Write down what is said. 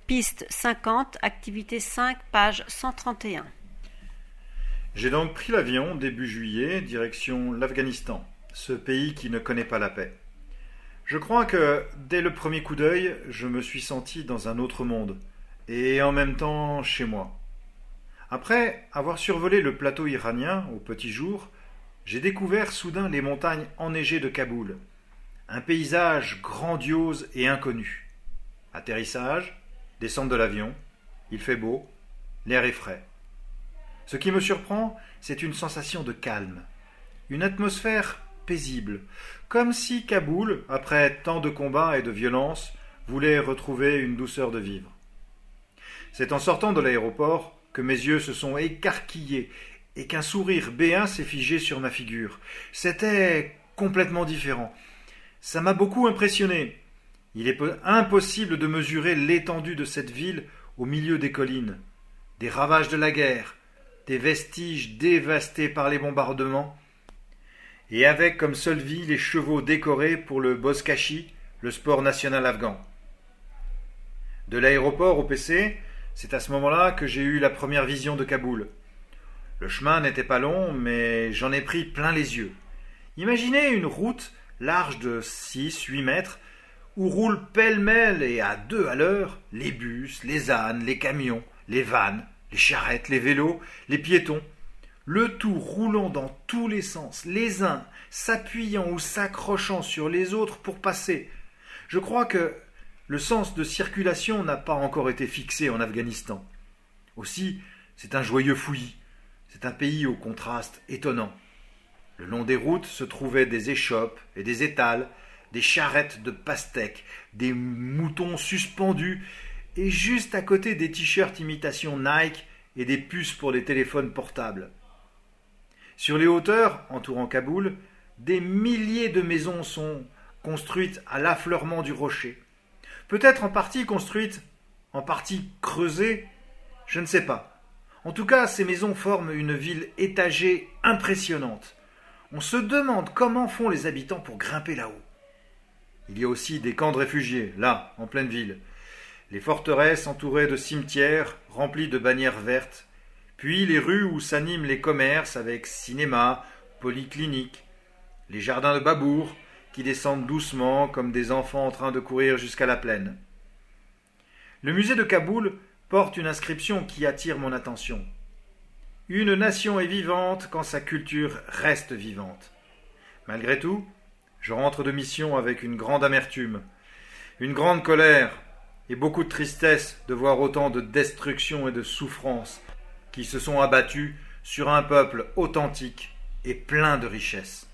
Piste 50, activité 5, page 131. J'ai donc pris l'avion début juillet, direction l'Afghanistan, ce pays qui ne connaît pas la paix. Je crois que, dès le premier coup d'œil, je me suis senti dans un autre monde, et en même temps chez moi. Après avoir survolé le plateau iranien au petit jour, j'ai découvert soudain les montagnes enneigées de Kaboul, un paysage grandiose et inconnu. Atterrissage, descente de l'avion, il fait beau, l'air est frais. Ce qui me surprend, c'est une sensation de calme, une atmosphère paisible, comme si Kaboul, après tant de combats et de violences, voulait retrouver une douceur de vivre. C'est en sortant de l'aéroport que mes yeux se sont écarquillés et qu'un sourire béat s'est figé sur ma figure. C'était complètement différent. Ça m'a beaucoup impressionné. Il est impossible de mesurer l'étendue de cette ville au milieu des collines, des ravages de la guerre, des vestiges dévastés par les bombardements, et avec comme seule vie les chevaux décorés pour le bozkashi, le sport national afghan. De l'aéroport au PC, c'est à ce moment-là que j'ai eu la première vision de Kaboul. Le chemin n'était pas long, mais j'en ai pris plein les yeux. Imaginez une route large de 6-8 mètres, où roulent pêle-mêle et à 2 à l'heure les bus, les ânes, les camions, les vannes, les charrettes, les vélos, les piétons, le tout roulant dans tous les sens, les uns s'appuyant ou s'accrochant sur les autres pour passer. Je crois que le sens de circulation n'a pas encore été fixé en Afghanistan. Aussi, c'est un joyeux fouillis, c'est un pays au contraste étonnant. Le long des routes se trouvaient des échoppes et des étals, des charrettes de pastèques, des moutons suspendus, et juste à côté des t-shirts imitation Nike et des puces pour les téléphones portables. Sur les hauteurs entourant Kaboul, des milliers de maisons sont construites à l'affleurement du rocher. Peut-être en partie construites, en partie creusées, je ne sais pas. En tout cas, ces maisons forment une ville étagée impressionnante. On se demande comment font les habitants pour grimper là-haut. Il y a aussi des camps de réfugiés, là, en pleine ville. Les forteresses entourées de cimetières remplis de bannières vertes. Puis les rues où s'animent les commerces avec cinéma, polyclinique. Les jardins de Babour qui descendent doucement comme des enfants en train de courir jusqu'à la plaine. Le musée de Kaboul porte une inscription qui attire mon attention. Une nation est vivante quand sa culture reste vivante. Malgré tout, je rentre de mission avec une grande amertume, une grande colère et beaucoup de tristesse de voir autant de destruction et de souffrance qui se sont abattues sur un peuple authentique et plein de richesses.